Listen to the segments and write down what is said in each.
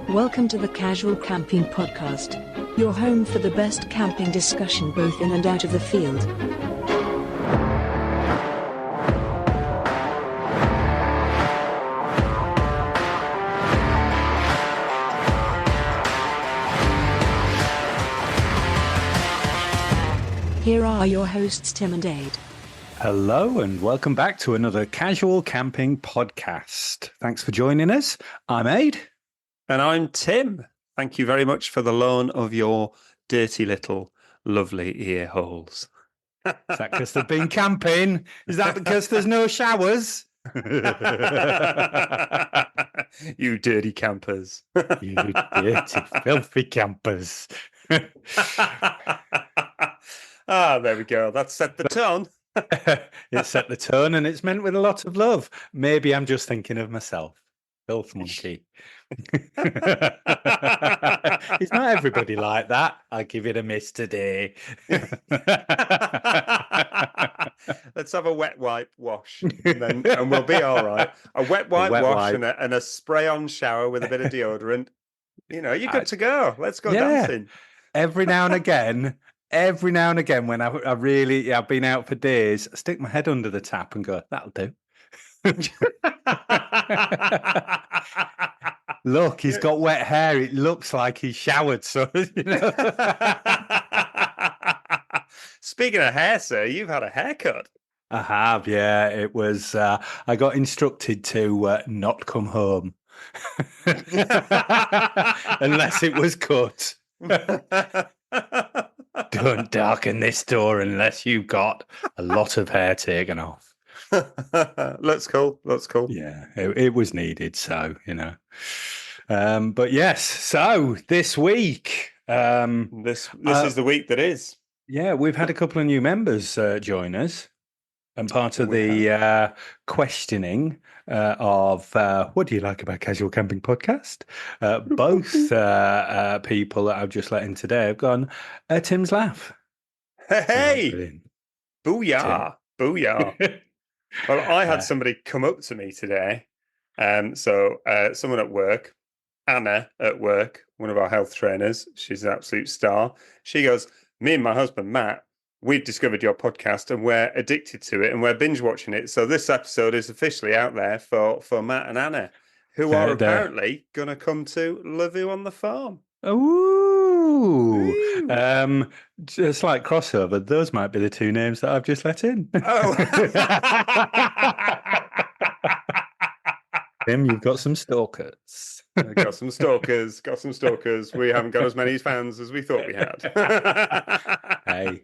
Welcome to the Casual Camping Podcast, your home for the best camping discussion both in and out of the field. Here are your hosts, Tim and Ade. Hello and welcome back to another Casual Camping Podcast. Thanks for joining us. I'm Ade. And I'm Tim. Thank you very much for the loan of your dirty little lovely ear holes. Is that because they've been camping? Is that because there's no showers? You dirty campers. You dirty, filthy campers. There we go. That set the tone. It set the tone and it's meant with a lot of love. Maybe I'm just thinking of myself. Filth monkey. It's not everybody like that. I'll give it a miss today. Let's have a wet wipe wash and we'll be all right. A wet wipe wash wipe. And a spray-on shower with a bit of deodorant. You know, you're good to go. Let's go dancing. Every now and again when I've been out for days, I stick my head under the tap and go, that'll do. Look, he's got wet hair. It looks like he showered. So, you know. Speaking of hair, sir, you've had a haircut. I have, yeah. It was. I got instructed to not come home unless it was cut. Don't darken this door unless you've got a lot of hair taken off. That's cool. Yeah, it was needed. So, you know, but yes. So this week, this is the week that is. Yeah, we've had a couple of new members join us, and part of the questioning of what do you like about Casual Camping Podcast? Both people that I've just let in today have gone. Tim's laugh. Hey, booyah, booyah. Well, I had somebody come up to me today. Someone at work, Anna at work, one of our health trainers, she's an absolute star. She goes, me and my husband, Matt, we've discovered your podcast and we're addicted to it and we're binge watching it. So this episode is officially out there for Matt and Anna, who are apparently going to come to Lavoo on the Farm. Ooh. A slight crossover. Those might be the two names that I've just let in. Oh. Tim, you've got some stalkers. Got some stalkers. We haven't got as many fans as we thought we had. Hey,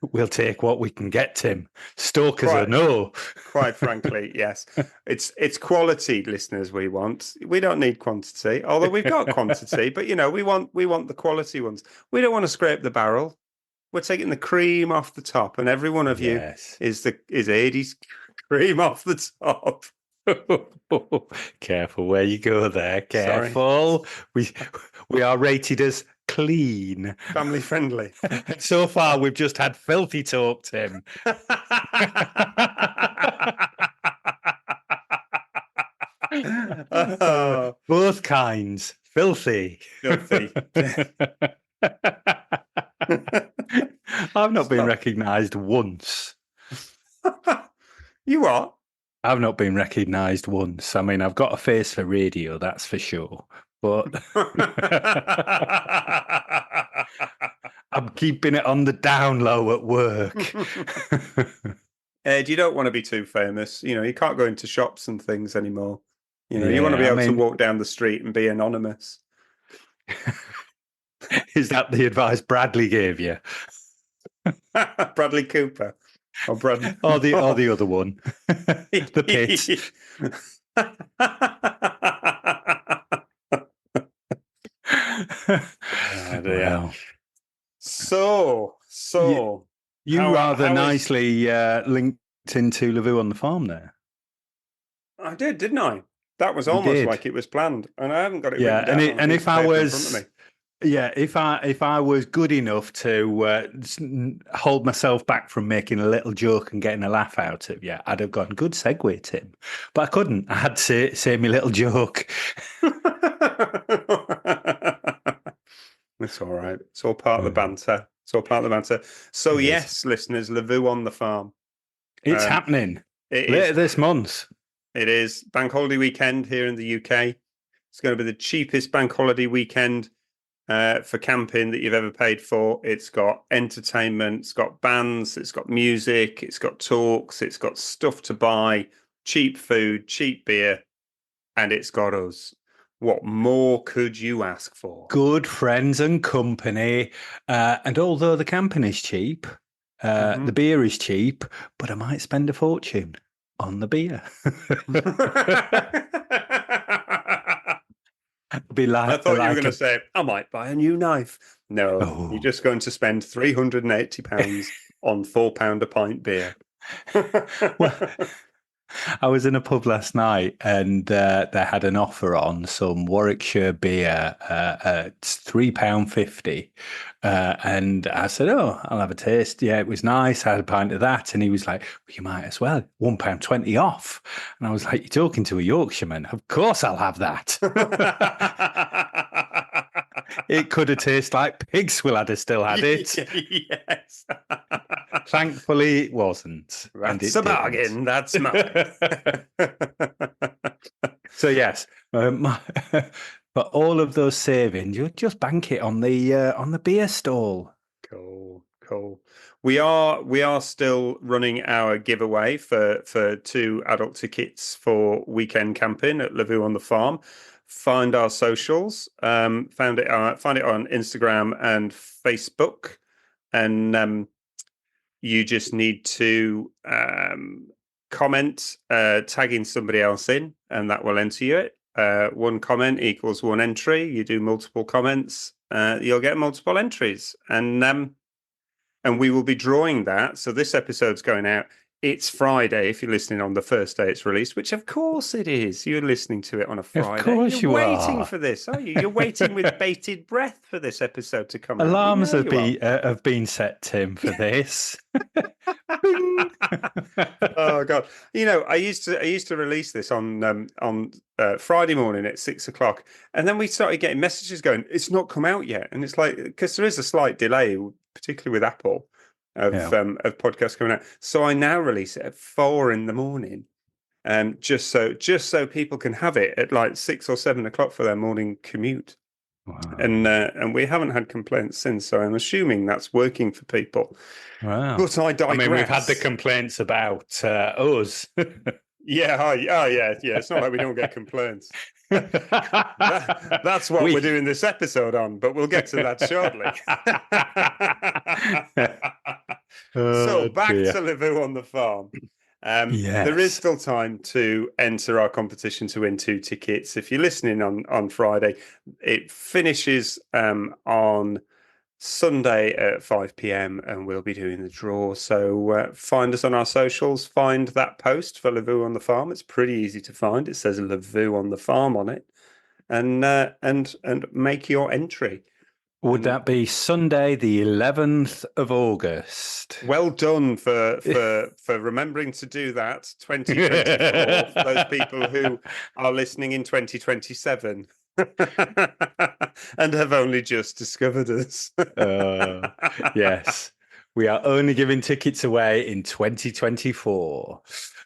we'll take what we can get, Tim. Stalkers or no. Quite frankly, yes. It's quality listeners we want. We don't need quantity, although we've got quantity, but you know, we want the quality ones. We don't want to scrape the barrel. We're taking the cream off the top, and every one of you is 80s cream off the top. Careful where you go there. Careful. Sorry. We are rated as clean, family friendly. So far, we've just had filthy talk, Tim. Both kinds, filthy. I've not been recognised once. You are? I've not been recognised once. I mean, I've got a face for radio, that's for sure. But I'm keeping it on the down low at work. Ed, you don't want to be too famous. You know, you can't go into shops and things anymore. You know, you want to be able to walk down the street and be anonymous. Is that the advice Bradley gave you? Bradley Cooper. Or Bradley. or the other one. The pit. Well. So you rather nicely linked into Lavoo on the Farm there. I did, didn't I? That was almost like it was planned, and I haven't got it. Yeah, written down and if I Yeah, if I was good enough to hold myself back from making a little joke and getting a laugh out of you, I'd have gone, good segue, Tim. But I couldn't. I had to say my little joke. It's all right. It's all part of the banter. It's all part of the banter. So It is. yes, listeners, Lavu on the farm. It's happening It later is. this month. It is bank holiday weekend here in the UK. It's going to be the cheapest bank holiday weekend for camping that you've ever paid for. It's got entertainment, it's got bands, it's got music, it's got talks, it's got stuff to buy, cheap food, cheap beer, and it's got us. What more could you ask for? Good friends and company. And although the camping is cheap, the beer is cheap, but I might spend a fortune on the beer. I thought you were going to say, I might buy a new knife. No, you're just going to spend £380 on £4 a pint beer. Well, I was in a pub last night and they had an offer on some Warwickshire beer at £3.50. And I said, oh, I'll have a taste. Yeah, it was nice. I had a pint of that. And he was like, well, you might as well. £1.20 off. And I was like, you're talking to a Yorkshireman. Of course I'll have that. It could have tasted like pigs will have still had it. Yes. Thankfully, it wasn't. That's a bargain. That's mine. So yes, but all of those savings, you just bank it on the beer stall. Cool. We are still running our giveaway for 2 adult tickets for weekend camping at Lavu on the Farm. Find our socials. Find it on Instagram and Facebook, and you just need to comment, tagging somebody else in, and that will enter you it. 1 comment equals 1 entry. You do multiple comments, you'll get multiple entries, and we will be drawing that. So this episode's going out. It's Friday if you're listening on the first day it's released, which of course it is. You're listening to it on a Friday. Of course you're you waiting are. for this, are you? You're waiting with bated breath for this episode to come Alarms out. have been set, Tim, for this. Oh God! I used to release this on Friday morning at 6:00, and then we started getting messages going, "It's not come out yet," and it's like, because there is a slight delay, particularly with Apple, of podcasts coming out. So I now release it at 4 a.m, just so people can have it at like 6 or 7 o'clock for their morning commute. Wow. And we haven't had complaints since, so I'm assuming that's working for people. Wow. But I digress. I mean, we've had the complaints about us. Yeah, yeah. It's not like we don't get complaints. That's what we're doing this episode on, but we'll get to that shortly. So back to Lavu on the Farm. Yes. There is still time to enter our competition to win 2 tickets. If you're listening on Friday, it finishes on Sunday at 5 p.m. and we'll be doing the draw. So find us on our socials. Find that post for Lavu on the Farm. It's pretty easy to find. It says Lavu on the Farm on it, and make your entry. Would that be Sunday, the 11th of August? Well done for remembering to do that. 2024 for those people who are listening in 2027 and have only just discovered us. Yes, we are only giving tickets away in 2024.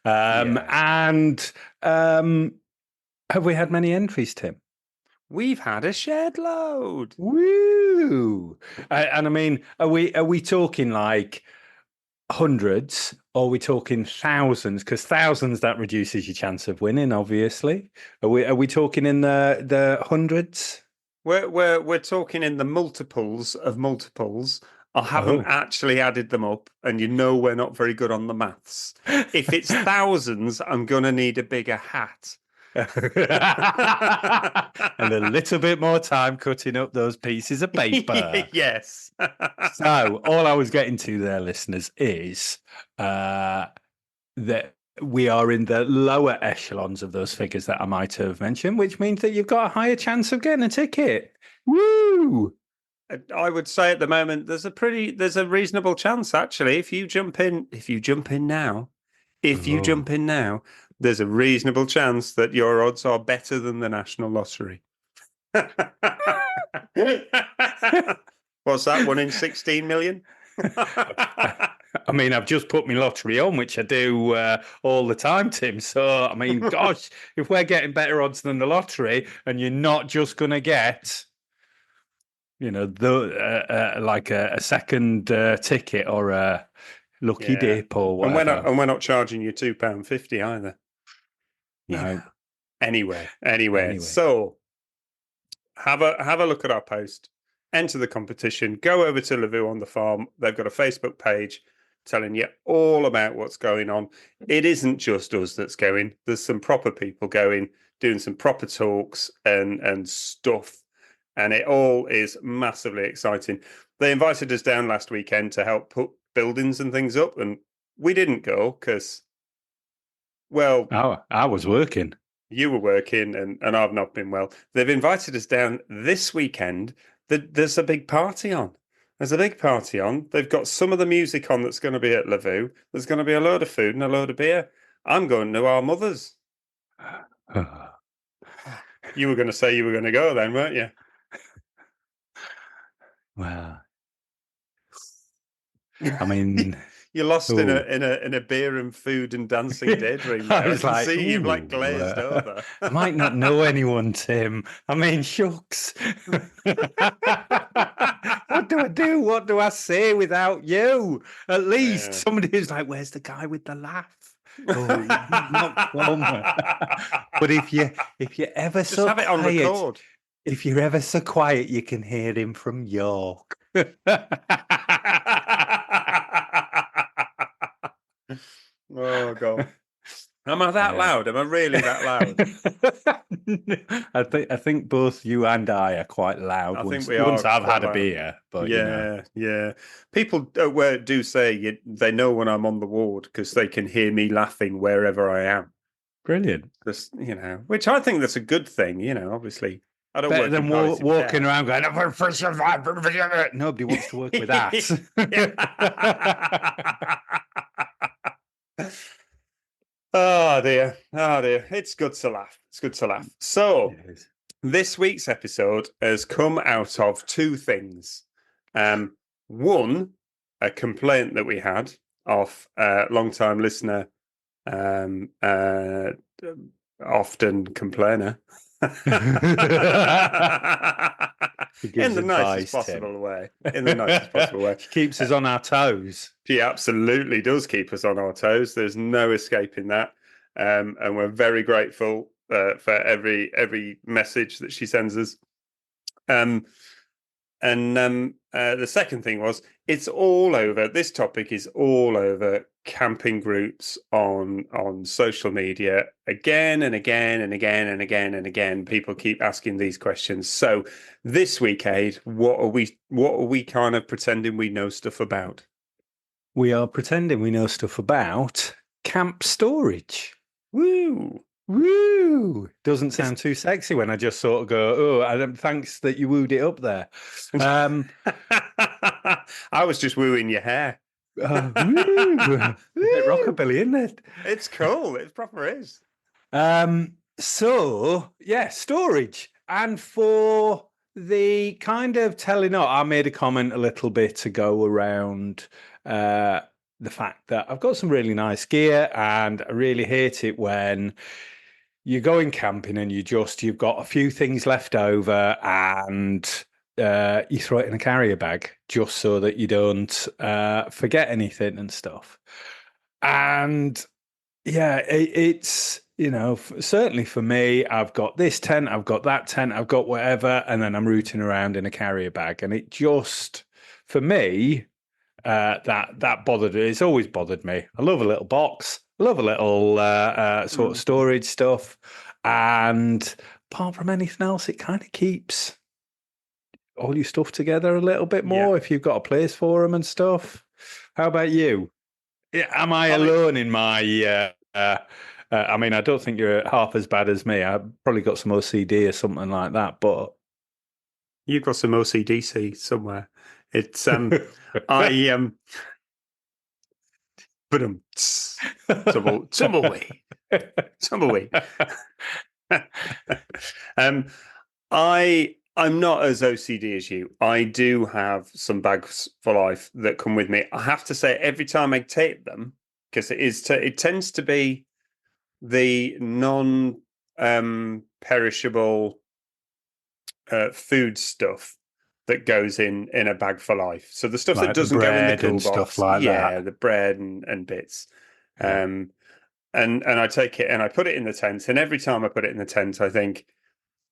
And have we had many entries, Tim? We've had a shed load. Woo! And I mean, are we talking like hundreds, or are we talking thousands? Because thousands, that reduces your chance of winning, obviously. Are we talking in the hundreds? We're talking in the multiples of multiples. I haven't actually added them up, and we're not very good on the maths. If it's thousands, I'm gonna need a bigger hat. And a little bit more time cutting up those pieces of paper. Yes. So all I was getting to there, listeners, is that we are in the lower echelons of those figures that I might have mentioned, which means that you've got a higher chance of getting a ticket. Woo! I would say at the moment there's a reasonable chance actually. If you jump in now, Oh. there's a reasonable chance that your odds are better than the National Lottery. What's that? 1 in 16 million? I mean, I've just put my lottery on, which I do all the time, Tim. So, I mean, gosh, if we're getting better odds than the lottery, and you're not just going to get, like a second ticket or a lucky dip or And whatever. we're not charging you £2.50 either. No. Anyway. So have a look at our post. Enter the competition. Go over to Lavu on the Farm. They've got a Facebook page telling you all about what's going on. It isn't just us that's going. There's some proper people going, doing some proper talks and stuff. And it all is massively exciting. They invited us down last weekend to help put buildings and things up, and we didn't go because, well, I was working. you were working and I've not been well. They've invited us down this weekend. There's a big party on. There's a big party on. They've got some of the music on that's going to be at Lavu. There's going to be a load of food and a load of beer. I'm going to our mother's. You were going to say you were going to go then, weren't you? Well, I mean, you're lost in a beer and food and dancing daydream. I was like, see you've like glazed over. I might not know anyone, Tim. I mean, shucks. What do I do? What do I say without you? At least somebody who's like, "Where's the guy with the laugh?" Oh, he's not come. But if you ever just have it on record. If you're ever so quiet, you can hear him from York. Oh God. Am I that loud? Am I really that loud? I think both you and I are quite loud. Once I've had a beer, but yeah. People at work do say they know when I'm on the ward because they can hear me laughing wherever I am. Brilliant. Just, which I think that's a good thing. Obviously. I don't better work than walking around going, nobody wants to work with that. Oh dear. It's good to laugh. So this week's episode has come out of two things. One, a complaint that we had off a long-time listener, often complainer. In the nicest possible way. She keeps us on our toes. She absolutely does keep us on our toes. There's no escaping that. And we're very grateful for every message that she sends us. The second thing was, it's all over. This topic is all over camping groups on social media again and again and again and again and again. People keep asking these questions. So this week, Ade, what are we kind of pretending we know stuff about? We are pretending we know stuff about camp storage. Woo! Doesn't sound too sexy when I just sort of go, thanks that you wooed it up there. I was just wooing your hair. A bit rockabilly, isn't it? It's cool. It proper is. So, yeah, storage. And for the kind of telling up, I made a comment a little bit ago around the fact that I've got some really nice gear and I really hate it when you're going camping and you've got a few things left over and you throw it in a carrier bag just so that you don't forget anything and stuff. And yeah, it's, certainly for me, I've got this tent, I've got that tent, I've got whatever, and then I'm rooting around in a carrier bag. And it just, for me, that bothered me. It's always bothered me. I love a little box. I love a little sort of storage stuff. And apart from anything else, it kind of keeps all your stuff together a little bit more if you've got a place for them and stuff. How about you? Am I alone in my... I mean, I don't think you're half as bad as me. I've probably got some OCD or something like that, but... You've got some OCDC somewhere. It's I but tumbleweed. I'm not as OCD as you. I do have some bags for life that come with me. I have to say, every time I take them, because it tends to be the non perishable food stuff that goes in a bag for life. So the stuff Like that the doesn't go in the bread and toolbox, stuff like that. the bread and bits. Yeah. And I take it and I put it in the tent. And every time I put it in the tent, I think,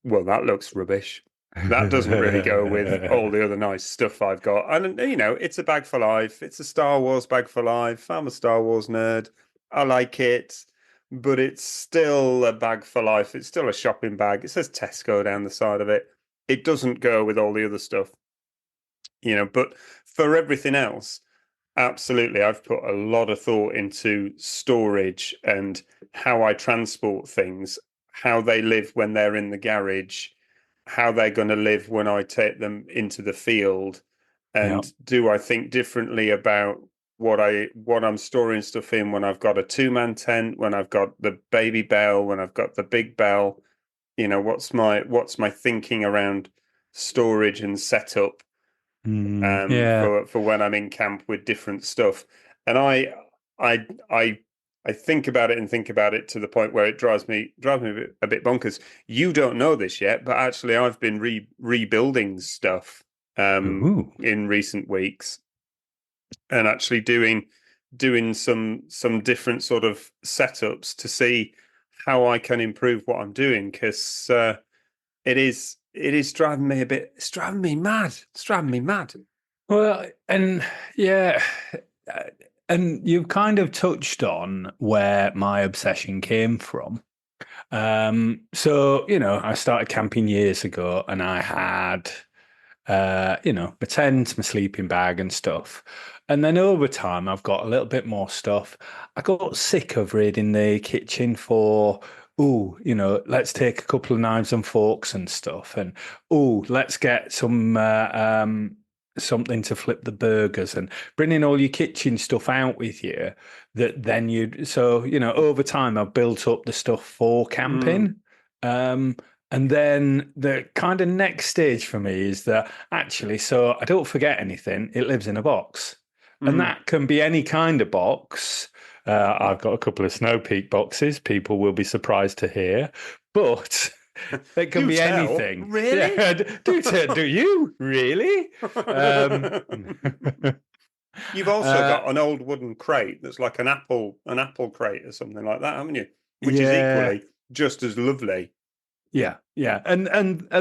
well, that looks rubbish. That doesn't really go with all the other nice stuff I've got. And, it's a bag for life. It's a Star Wars bag for life. I'm a Star Wars nerd. I like it, but it's still a bag for life. It's still a shopping bag. It says Tesco down the side of it. It doesn't go with all the other stuff, but for everything else, absolutely. I've put a lot of thought into storage and how I transport things, how they live when they're in the garage, how they're going to live when I take them into the field. And do I think differently about what I'm storing stuff in when I've got a 2-man tent, when I've got the baby bell, when I've got the big bell? What's my thinking around storage and setup for when I'm in camp with different stuff? And I think about it and think about it to the point where it drives me a bit bonkers. You don't know this yet, but actually I've been rebuilding stuff in recent weeks, and actually doing some different sort of setups to see how I can improve what I'm doing, because it is driving me a bit. It's driving me mad. It's driving me mad. Well, and yeah, and you've kind of touched on where my obsession came from. So, I started camping years ago, and I had, my tent, my sleeping bag and stuff. And then over time, I've got a little bit more stuff. I got sick of raiding the kitchen for, let's take a couple of knives and forks and stuff. And, let's get some something to flip the burgers, and bringing all your kitchen stuff out with you. That then over time, I've built up the stuff for camping. And then the kind of next stage for me is that actually, so I don't forget anything, it lives in a box. And that can be any kind of box. I've got a couple of Snow Peak boxes, people will be surprised to hear, but it can be anything. Really? Yeah, do you? Really? You've also got an old wooden crate that's like an apple crate or something like that, haven't you? Which is equally just as lovely. Yeah, and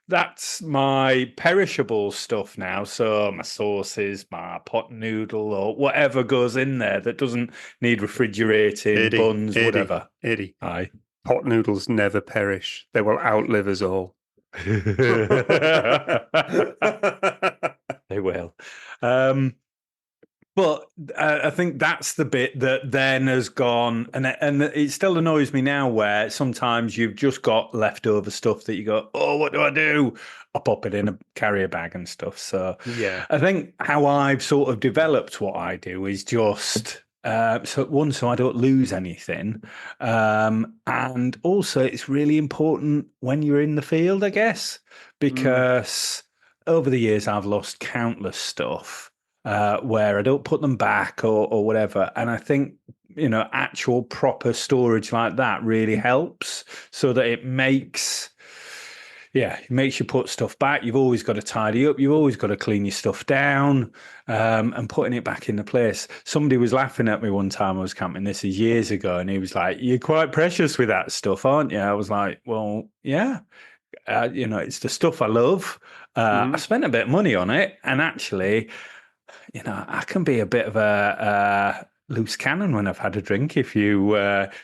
that's my perishable stuff now. So my sauces, my pot noodle, or whatever goes in there that doesn't need refrigerating, buns, whatever. Eddie, Aye. Pot noodles never perish. They will outlive us all. They will. But I think that's the bit that then has gone, and it still annoys me now, where sometimes you've just got leftover stuff that you go, oh, what do I do? I pop it in a carrier bag and stuff. So yeah, I think how I've sort of developed what I do is just so I don't lose anything, and also it's really important when you're in the field, I guess, because over the years I've lost countless stuff. Where I don't put them back or whatever. And I think, actual proper storage like that really helps, so that it makes you put stuff back. You've always got to tidy up. You've always got to clean your stuff down, and putting it back into place. Somebody was laughing at me one time I was camping, this is years ago, and he was like, you're quite precious with that stuff, aren't you? I was like, well, yeah. It's the stuff I love. I spent a bit of money on it, and actually, I can be a bit of a loose cannon when I've had a drink. If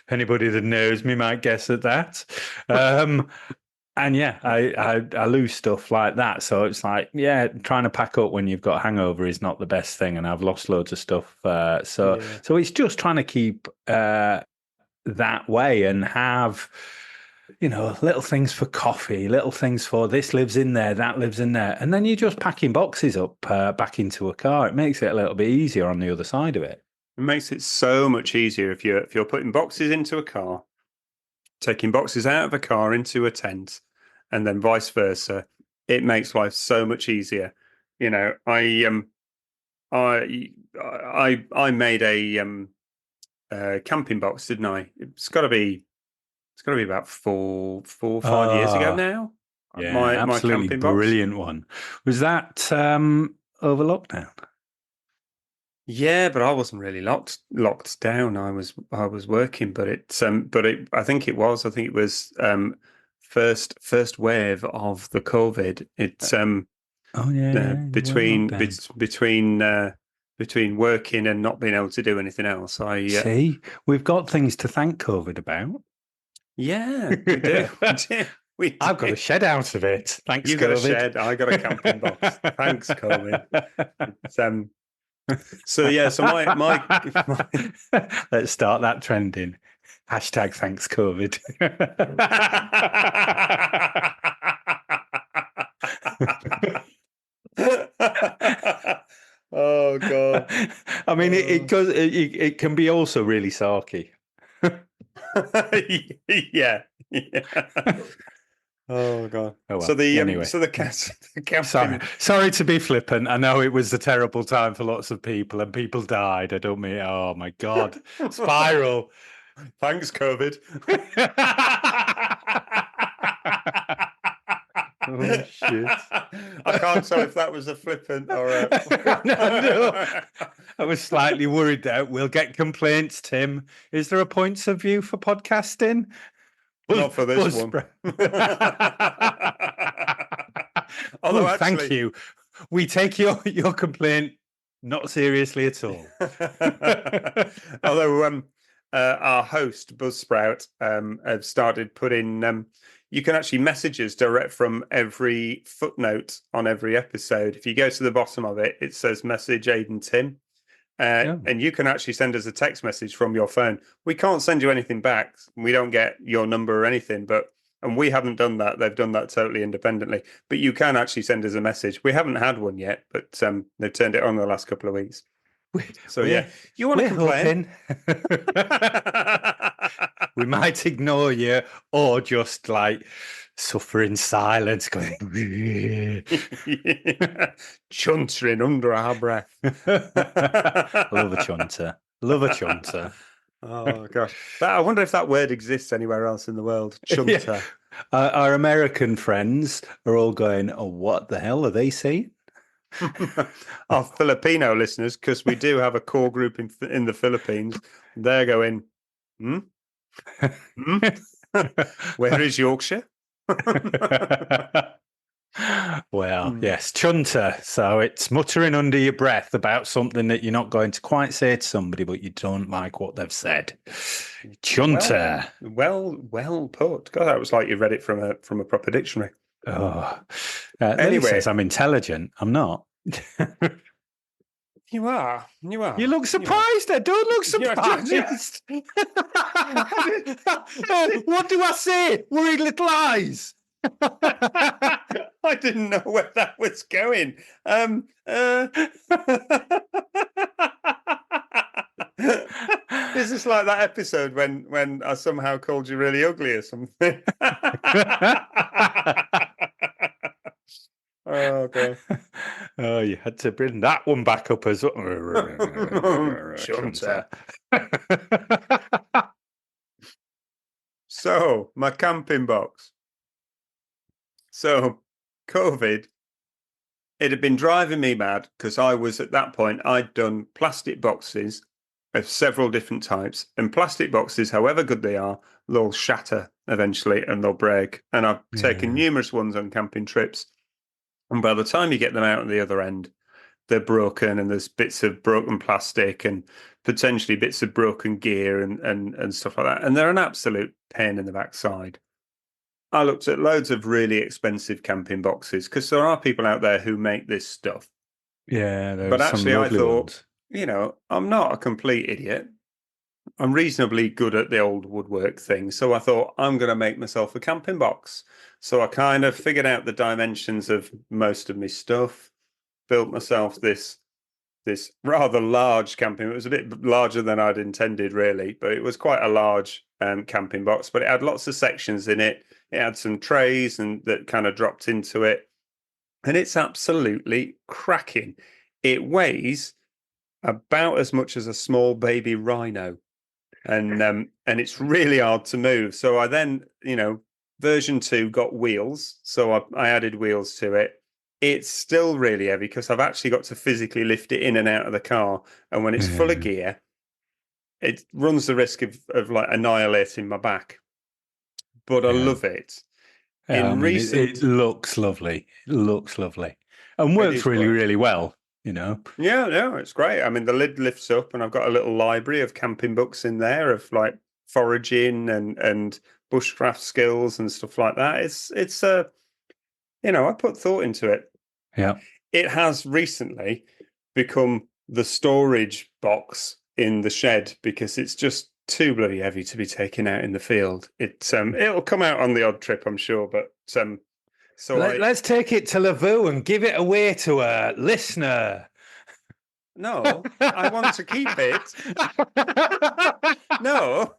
anybody that knows me might guess at that. And yeah, I lose stuff like that. So it's like, trying to pack up when you've got a hangover is not the best thing. And I've lost loads of stuff. So it's just trying to keep that way and have little things for coffee, little things for this lives in there, that lives in there. And then you're just packing boxes up back into a car. It makes it a little bit easier on the other side of it. It makes it so much easier if you're putting boxes into a car, taking boxes out of a car into a tent, and then vice versa. It makes life so much easier. I made a camping box, didn't I? It's got to be about 4 or 5 years ago now. Yeah, my absolutely camping box. brilliant one. Was that over lockdown? Yeah, but I wasn't really locked down. I was working, but I think it was first wave of the COVID. It's between working and not being able to do anything else. See, we've got things to thank COVID about. Yeah, we do. I've got a shed out of it. Thanks, you COVID. got a shed. I got a camping box. Thanks, COVID. So my Let's start that trending. Hashtag thanks COVID. Oh God! I mean, it can be also really sarky. Yeah. Oh God! Oh, well. So Anyway. the camping. Sorry to be flippant. I know it was a terrible time for lots of people, and people died. I don't mean. Oh my God! Spiral. Thanks, COVID. Oh shit! I can't tell if that was a flippant or a. No. I was slightly worried that we'll get complaints. Tim, is there a points of view for podcasting? Not for this one. Although actually, thank you. We take your complaint not seriously at all. Although our host Buzzsprout have started putting. You can actually message us direct from every footnote on every episode. If you go to the bottom of it, it says message Ade and Tim. And you can actually send us a text message from your phone. We can't send you anything back. We don't get your number or anything, and we haven't done that. They've done that totally independently. But you can actually send us a message. We haven't had one yet, but they've turned it on the last couple of weeks. So yeah, you want to complain? We might ignore you or just like suffer in silence, going chuntering under our breath. Love a chunter. Love a chunter. Oh gosh, I wonder if that word exists anywhere else in the world. Chunter. Yeah. Our American friends are all going, "Oh, what the hell are they saying?" Our Filipino listeners, because we do have a core group in the Philippines, they're going, Where is Yorkshire? Well, yes, chunter. So it's muttering under your breath about something that you're not going to quite say to somebody, but you don't like what they've said. Chunter. Well put. God, that was like you read it from a proper dictionary. Oh, anyway, says I'm intelligent. I'm not. You are. You look surprised. I don't look surprised. What do I say? Worried little eyes. I didn't know where that was going. This is like that episode when I somehow called you really ugly or something. Oh, okay. Oh, you had to bring that one back up as well. So, my camping box. So, COVID, it had been driving me mad because I was at that point, I'd done plastic boxes of several different types. And plastic boxes, however good they are, they'll shatter eventually and they'll break. And I've taken numerous ones on camping trips. And by the time you get them out at the other end, they're broken and there's bits of broken plastic and potentially bits of broken gear and stuff like that. And they're an absolute pain in the backside. I looked at loads of really expensive camping boxes because there are people out there who make this stuff. Yeah, but actually I thought, ones. I'm not a complete idiot. I'm reasonably good at the old woodwork thing. So I thought I'm going to make myself a camping box. So I kind of figured out the dimensions of most of my stuff, built myself this rather large camping. It was a bit larger than I'd intended, really, but it was quite a large camping box. But it had lots of sections in it. It had some trays and that kind of dropped into it, and it's absolutely cracking. It weighs about as much as a small baby rhino, and it's really hard to move. So I then, version 2 got wheels, so I added wheels to it. It's still really heavy because I've actually got to physically lift it in and out of the car. And when it's full of gear, it runs the risk of like annihilating my back. But I love it. Yeah, it looks lovely. It looks lovely. And works really, really well, Yeah, it's great. I mean, the lid lifts up and I've got a little library of camping books in there of like foraging and bushcraft skills and stuff like that. It's I put thought into it. Yeah. It has recently become the storage box in the shed because it's just too bloody heavy to be taken out in the field. It'll come out on the odd trip, I'm sure, but so let's take it to Lavu and give it away to a listener. No, I want to keep it. No.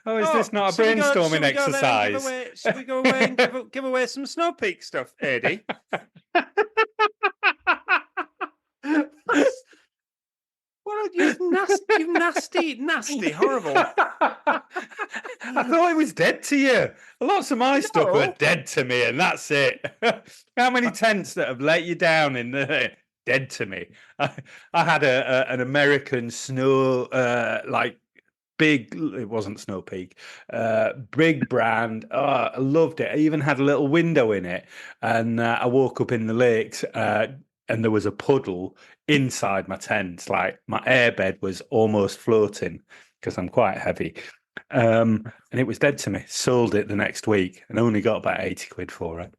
Oh, is this not a brainstorming exercise? Should we go away and give away some Snow Peak stuff, Eddie? What you nasty, horrible. I thought it was dead to you. Lots of my stuff were dead to me, and that's it. How many tents that have let you down in the dead to me? I had an American snow, big, it wasn't Snow Peak, big brand. Oh, I loved it. I even had a little window in it. And I woke up in the lakes and there was a puddle inside my tent. Like my airbed was almost floating because I'm quite heavy. And it was dead to me. Sold it the next week and only got about 80 quid for it.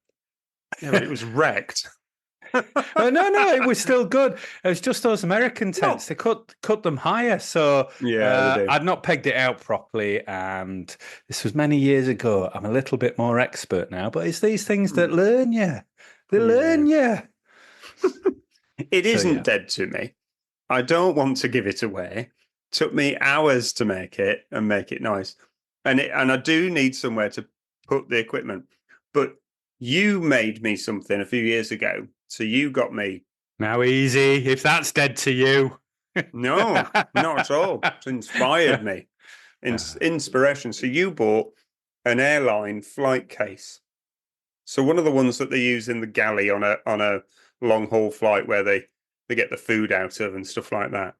Yeah, but it was wrecked. No, it was still good. It was just those American tents. They cut them higher, so I'd not pegged it out properly. And this was many years ago. I'm a little bit more expert now, but it's these things that learn you. They learn you. It isn't dead to me. I don't want to give it away. Took me hours to make it and make it nice, and I do need somewhere to put the equipment. But you made me something a few years ago. So you got me. Now easy, if that's dead to you. No, not at all. It's inspired me. Inspiration. So you bought an airline flight case. So one of the ones that they use in the galley on a long haul flight where they get the food out of and stuff like that.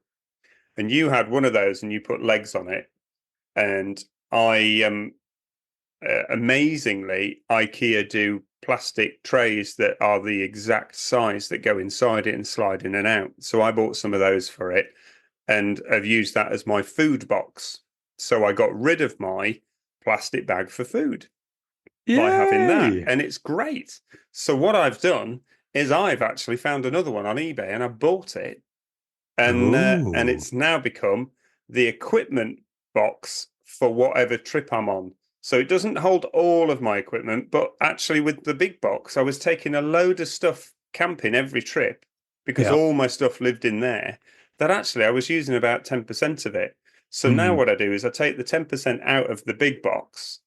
And you had one of those and you put legs on it. And I amazingly, IKEA do plastic trays that are the exact size that go inside it and slide in and out. So I bought some of those for it and I've used that as my food box. So I got rid of my plastic bag for food by having that. And it's great. So what I've done is I've actually found another one on eBay and I bought it. And it's now become the equipment box for whatever trip I'm on. So it doesn't hold all of my equipment, but actually with the big box, I was taking a load of stuff camping every trip because all my stuff lived in there, that actually I was using about 10% of it. So now what I do is I take the 10% out of the big box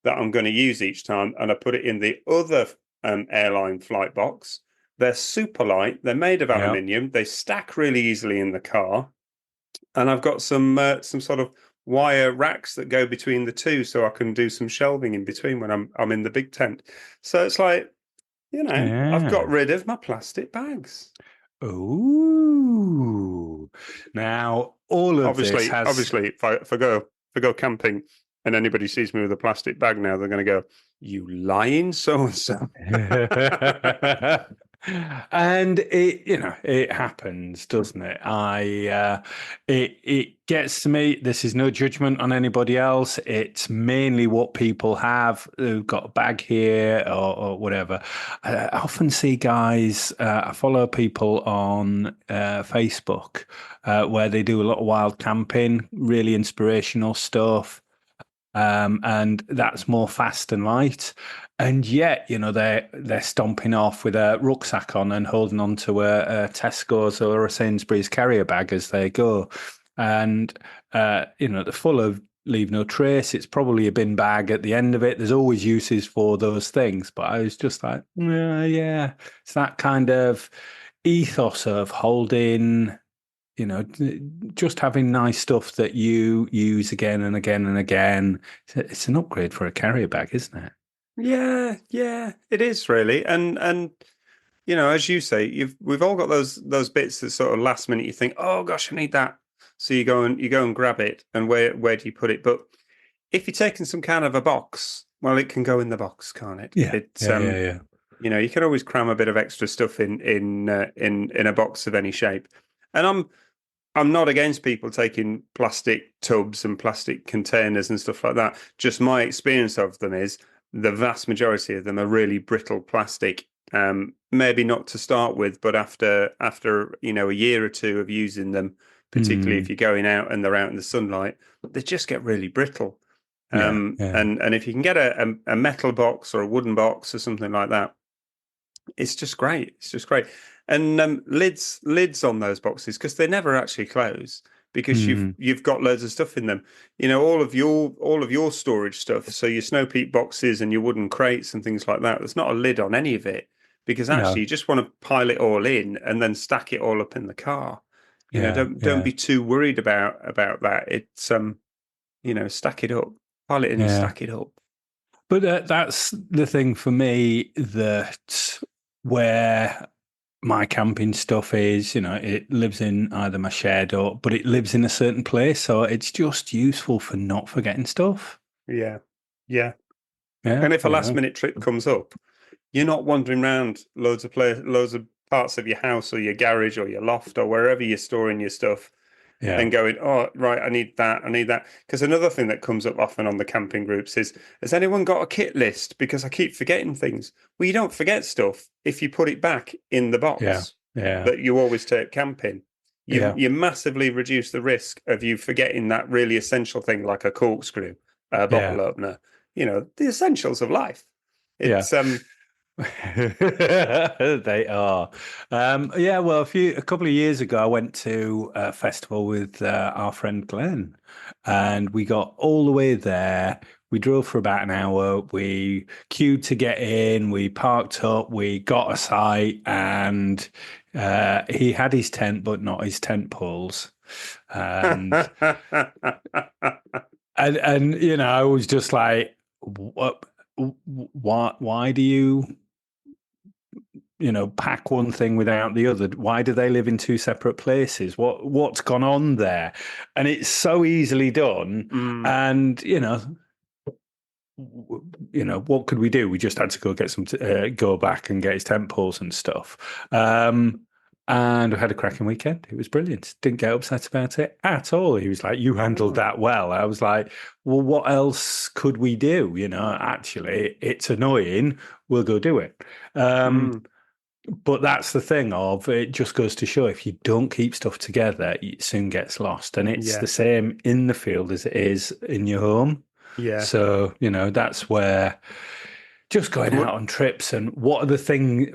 that I'm going to use each time and I put it in the other airline flight box. They're super light. They're made of aluminium. They stack really easily in the car. And I've got some sort of wire racks that go between the two so I can do some shelving in between when I'm in the big tent. So it's like, I've got rid of my plastic bags. Ooh. Now, all of this has... Obviously, if I go camping and anybody sees me with a plastic bag now, they're going to go, you lying so-and-so. And it happens, doesn't it? It gets to me. This is no judgment on anybody else. It's mainly what people have who've got a bag here or whatever. I often see guys. I follow people on Facebook where they do a lot of wild camping, really inspirational stuff. And that's more fast and light. And yet, they're stomping off with a rucksack on and holding on to a Tesco's or a Sainsbury's carrier bag as they go. And they're full of leave no trace. It's probably a bin bag at the end of it. There's always uses for those things. But I was just like, yeah, it's that kind of ethos of holding just having nice stuff that you use again and again and again. It's an upgrade for a carrier bag, isn't it? Yeah, it is really. And as you say, we've all got those bits that sort of last minute you think, oh gosh, I need that. So you go and grab it, and where do you put it? But if you're taking some kind of a box, well, it can go in the box, can't it? Yeah, It's yeah. you can always cram a bit of extra stuff in a box of any shape. And I'm not against people taking plastic tubs and plastic containers and stuff like that. Just my experience of them is the vast majority of them are really brittle plastic. Maybe not to start with, but after a year or two of using them, particularly if you're going out and they're out in the sunlight, they just get really brittle. Yeah. And if you can get a metal box or a wooden box or something like that, it's just great. It's just great. And lids on those boxes, because they never actually close, because you've got loads of stuff in them. All of your storage stuff. So your Snow Peak boxes and your wooden crates and things like that. There's not a lid on any of it, because actually you just want to pile it all in and then stack it all up in the car. Don't be too worried about that. It's stack it up, pile it in and stack it up. But that's the thing for me, that where my camping stuff is, it lives in either my shed but it lives in a certain place. So it's just useful for not forgetting stuff. Yeah. Yeah. And if a last minute trip comes up, you're not wandering around loads of parts of your house or your garage or your loft or wherever you're storing your stuff. Yeah. And going, oh, right, I need that. Because another thing that comes up often on the camping groups is, has anyone got a kit list? Because I keep forgetting things. Well, you don't forget stuff if you put it back in the box that you always take camping. You massively reduce the risk of you forgetting that really essential thing, like a corkscrew, a bottle opener, the essentials of life. It's They are. Well, a couple of years ago, I went to a festival with our friend Glenn, and we got all the way there. We drove for about an hour. We queued to get in. We parked up. We got a site, and he had his tent, but not his tent poles. And and I was just like, what? Why do you? Pack one thing without the other? Why do they live in two separate places? What's gone on there? And it's so easily done. And what could we do? We just had to go get go back and get his tent poles and stuff. And we had a cracking weekend. It was brilliant. Didn't get upset about it at all. He was like, "You handled that well." I was like, "Well, what else could we do? Actually, it's annoying. We'll go do it." But that's the thing of it. Just goes to show, if you don't keep stuff together, it soon gets lost. And it's the same in the field as it is in your home. Yeah. So, that's where just going out on trips, and what are the things,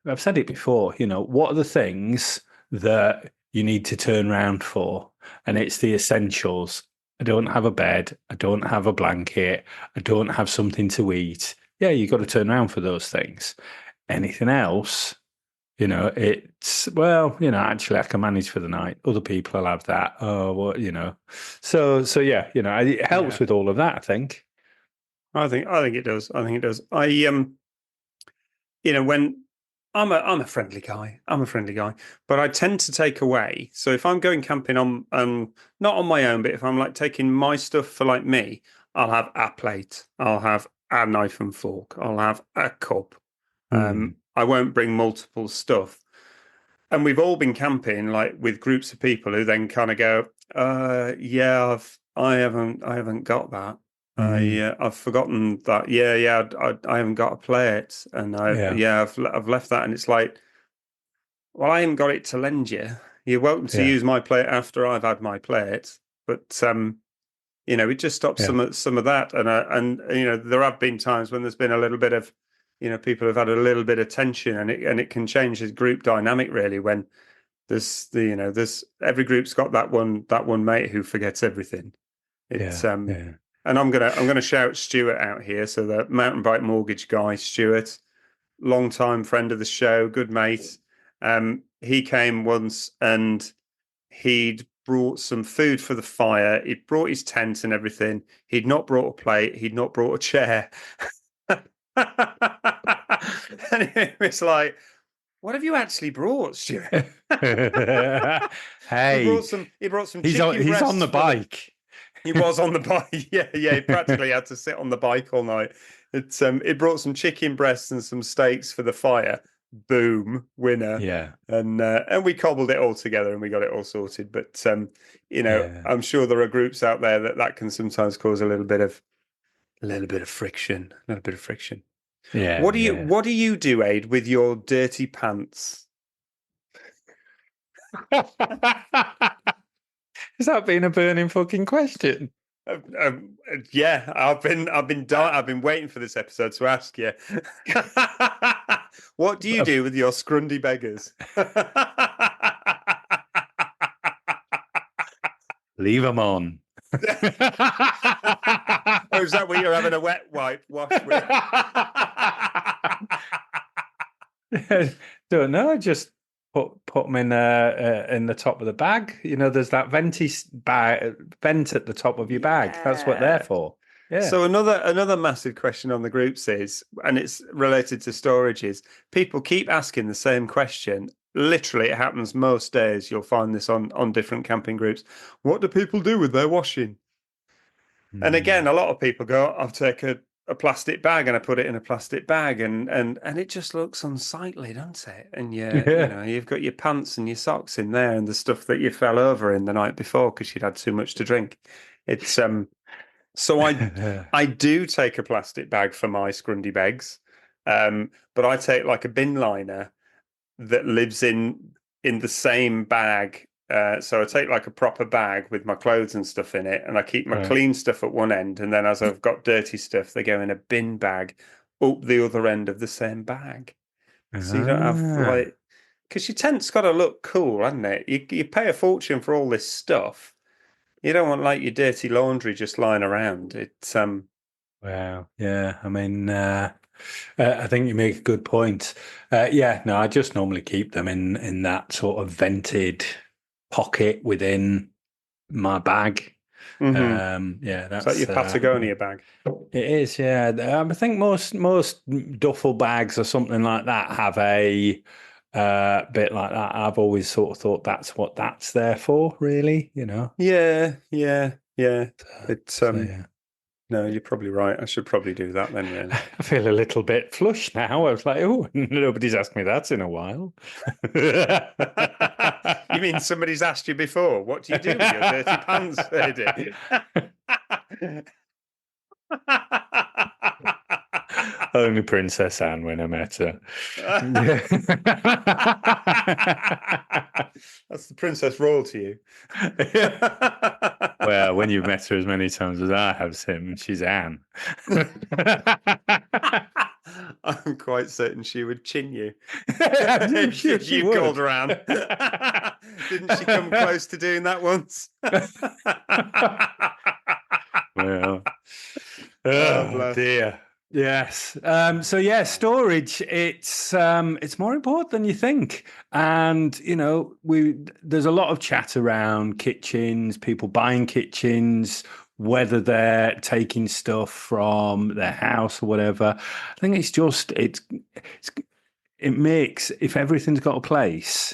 I've said it before, what are the things that you need to turn around for? And it's the essentials. I don't have a bed. I don't have a blanket. I don't have something to eat. Yeah, you've got to turn around for those things. Anything else, actually I can manage for the night. Other people will have that. Oh, well, So yeah, it helps with all of that, I think. I think it does. I think it does. When I'm a friendly guy. But I tend to take away. So if I'm going camping on, not on my own, but if I'm like taking my stuff for like me, I'll have a plate. I'll have a knife and fork. I'll have a cup. I won't bring multiple stuff. And we've all been camping like with groups of people who then kind of go, yeah, I haven't got that. I've forgotten that. Yeah, I haven't got a plate, and I've left that, and it's like, well, I haven't got it to lend you. You're welcome to use my plate after I've had my plate, but it just stops some of that, and there have been times when there's been a little bit of, people have had a little bit of tension, and it can change the group dynamic really when there's every group's got that one mate who forgets everything. And I'm gonna shout Stuart out here. So the mountain bike mortgage guy, Stuart, long time friend of the show, good mate. He came once and he'd brought some food for the fire. He'd brought his tent and everything. He'd not brought a plate. He'd not brought a chair. And it was like, what have you actually brought, Stuart? Hey, he brought some. He's on the bike. He was on the bike. Yeah. He practically had to sit on the bike all night. It brought some chicken breasts and some steaks for the fire. Boom, winner. Yeah. And we cobbled it all together and we got it all sorted. But I'm sure there are groups out there that can sometimes cause a little bit of friction. Yeah. What do you do, Ade, with your dirty pants? Has that been a burning fucking question? Yeah, I've been waiting for this episode to ask you. What do you do with your scrundy beggars? Leave them on. Or is that what you're having a wet wipe wash with? Don't know. Just put them in the top of the bag. There's that vent at the top of your bag. That's what they're for. Yeah. So another massive question on the groups is, and it's related to storage, is people keep asking the same question. Literally, it happens most days. You'll find this on different camping groups. What do people do with their washing? And again, a lot of people go, I'll take a plastic bag and I put it in a plastic bag, and it just looks unsightly, doesn't it? And you've got your pants and your socks in there and the stuff that you fell over in the night before because you'd had too much to drink. It's so I do take a plastic bag for my scrundy bags, but I take like a bin liner that lives in the same bag. So I take like a proper bag with my clothes and stuff in it, and I keep my clean stuff at one end, and then as I've got dirty stuff, they go in a bin bag up the other end of the same bag. So you don't have because your tent's got to look cool, hasn't it? You pay a fortune for all this stuff. You don't want like your dirty laundry just lying around. It's Wow. Yeah. I mean, I think you make a good point. I just normally keep them in that sort of vented pocket within my bag. Mm-hmm. That's like your Patagonia bag. It is. Yeah. I think most duffel bags or something like that have a bit like that. I've always sort of thought that's what that's there for, really. Yeah. It's No, you're probably right. I should probably do that then, really. I feel a little bit flush now. I was like, oh, nobody's asked me that in a while. You mean somebody's asked you before? What do you do with your dirty pants, Eddie? Only Princess Anne when I met her. That's the Princess Royal to you. Well, when you've met her as many times as I have, Tim, she's Anne. I'm quite certain she would chin you. I'm sure if you called her Anne. Didn't she come close to doing that once? Well, oh dear. Yes. Storage. It's more important than you think, and there's a lot of chat around kitchens, people buying kitchens, whether they're taking stuff from their house or whatever. I think it's just it makes, if everything's got a place,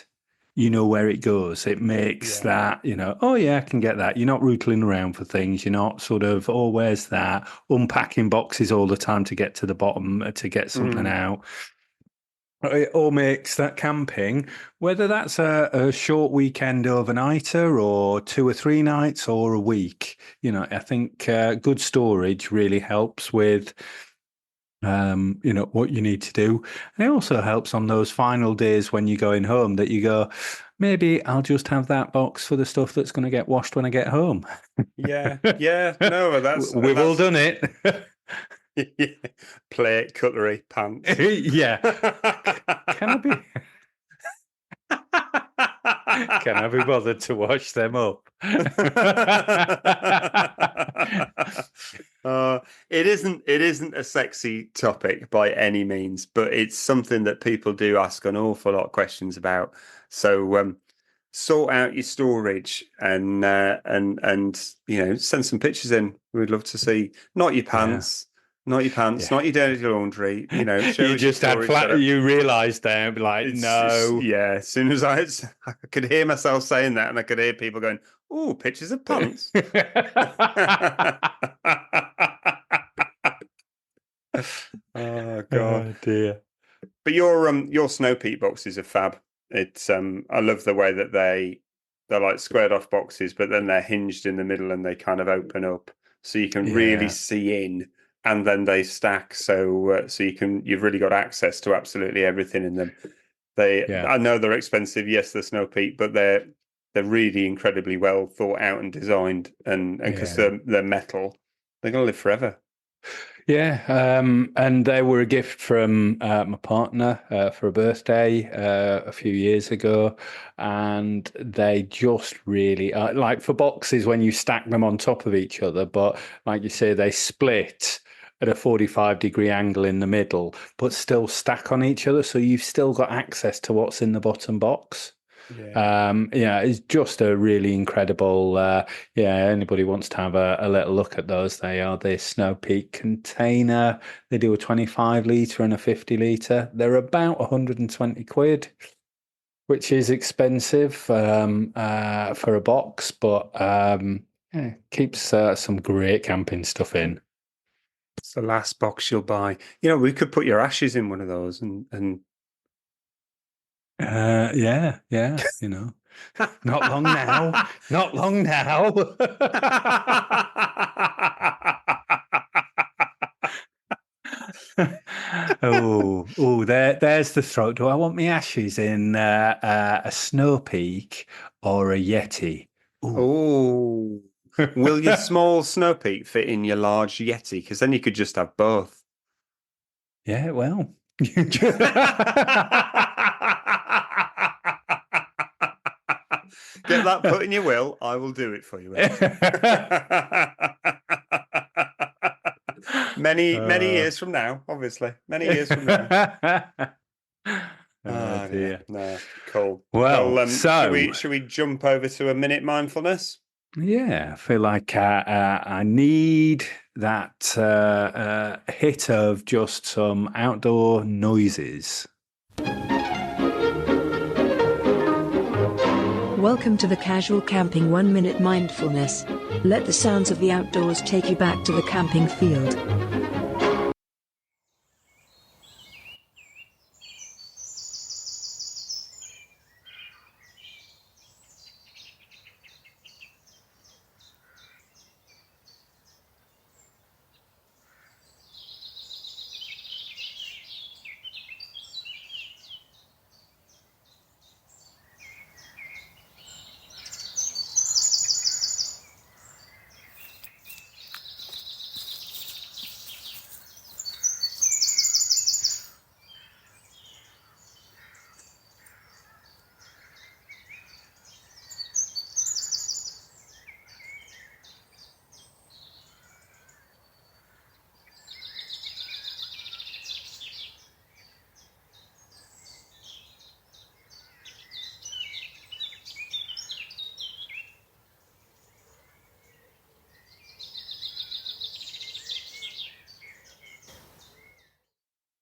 where it goes. It makes that, I can get that. You're not rootling around for things. You're not sort of, where's that? Unpacking boxes all the time to get to the bottom, to get something out. It all makes that camping, whether that's a short weekend overnighter or 2 or 3 nights or a week, I think good storage really helps with, what you need to do. And it also helps on those final days when you're going home that you go, maybe I'll just have that box for the stuff that's going to get washed when I get home. Yeah, yeah. No, but We've all done it. Plate, cutlery, pants. Yeah. Can I be? Can I be bothered to wash them up? It isn't a sexy topic by any means, but it's something that people do ask an awful lot of questions about. So sort out your storage and send some pictures in. We'd love to see not your pants. Not your pants, Yeah. not your dirty laundry. Show You us your just had storage flat. setup. You realised there, like, no. Yeah. As soon as I could hear myself saying that, and I could hear people going, "Oh, pictures of pants." Oh God. Oh dear. But your snow peak boxes are fab. It's I love the way that they're like squared off boxes, but then they're hinged in the middle and they kind of open up, so you can really Yeah. see in, and then they stack, so you've really got access to absolutely everything in them. Yeah. I know they're expensive, yes, they're snow peak, but they're really incredibly well thought out and designed, and because Yeah. they're metal, they're gonna live forever. Yeah, and they were a gift from my partner for a birthday a few years ago, and they just really like for boxes when you stack them on top of each other, but like you say, they split at a 45-degree angle in the middle, but still stack on each other, so you've still got access to what's in the bottom box. Yeah. It's just a really incredible. Anybody wants to have a little look at those? They are the Snow Peak container. They do a 25 litre and a 50 litre. They're about 120 quid, which is expensive for a box, but keeps some great camping stuff in. It's the last box you'll buy. We could put your ashes in one of those and Yeah, not long now, not long now. There's the throat. Do I want my ashes in a Snow Peak or a Yeti? Oh, will your small Snow Peak fit in your large Yeti? Because then you could just have both. Yeah, well. Get that put in your will. I will do it for you. Many years from now, obviously. Many years from now. Oh dear. No, cool. Well, should we jump over to a minute mindfulness? Yeah, I feel like I need that hit of just some outdoor noises. Welcome to the Casual Camping 1 Minute Mindfulness. Let the sounds of the outdoors take you back to the camping field.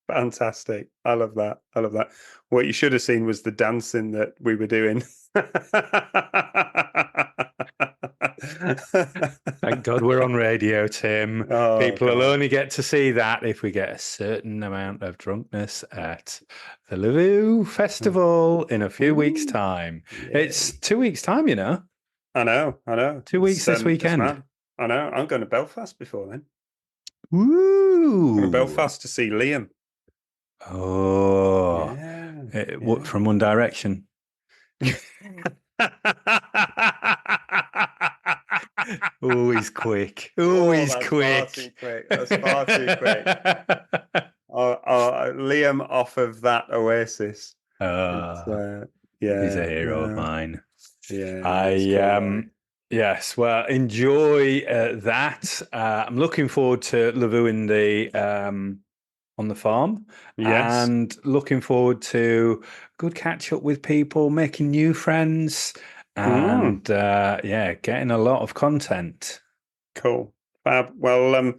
Fantastic. I love that. I love that. What you should have seen was the dancing that we were doing. Thank God we're on radio, Tim. Oh, People will God. only get to see that if we get a certain amount of drunkenness at the Lviv Festival in a few weeks' time. It's 2 weeks' time, you know. I know. 2 weeks this It's weekend. mad. I know. I'm going to Belfast before then. Woo! I'm going to Belfast to see Liam. Oh, Yeah. from One Direction. Oh, he's quick. Oh, he's that's quick. far too quick. That's far too quick. Liam off of that Oasis. He's a hero of mine. Yeah. Yes. Well, enjoy that. I'm looking forward to Lavuing on the farm. Yes. And looking forward to good catch up with people, making new friends, and getting a lot of content. Cool. Fab. Well,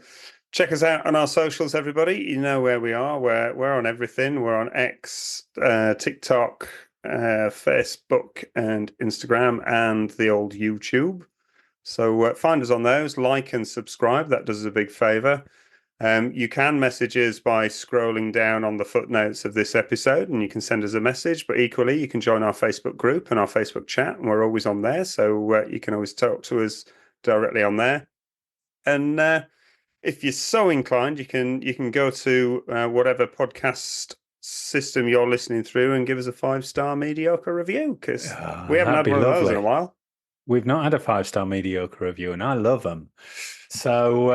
check us out on our socials, everybody. You know where we are. We're on everything. We're on X, TikTok, Facebook, and Instagram, and the old YouTube. So find us on those, like and subscribe. That does us a big favor. You can message us by scrolling down on the footnotes of this episode, and you can send us a message. But equally, you can join our Facebook group and our Facebook chat, and we're always on there. So you can always talk to us directly on there. And if you're so inclined, you can go to whatever podcast system you're listening through and give us a 5-star mediocre review, because we haven't had one of those in a while. We've not had a 5-star mediocre review, and I love them. So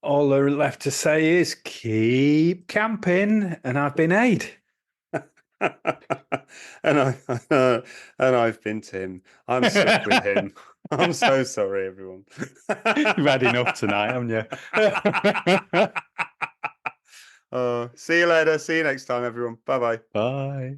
all left to say is keep camping, and I've been Ade. and I've been Tim. I'm stuck with him. I'm so sorry, everyone. You've had enough tonight, haven't you? See you later. See you next time, everyone. Bye-bye. Bye.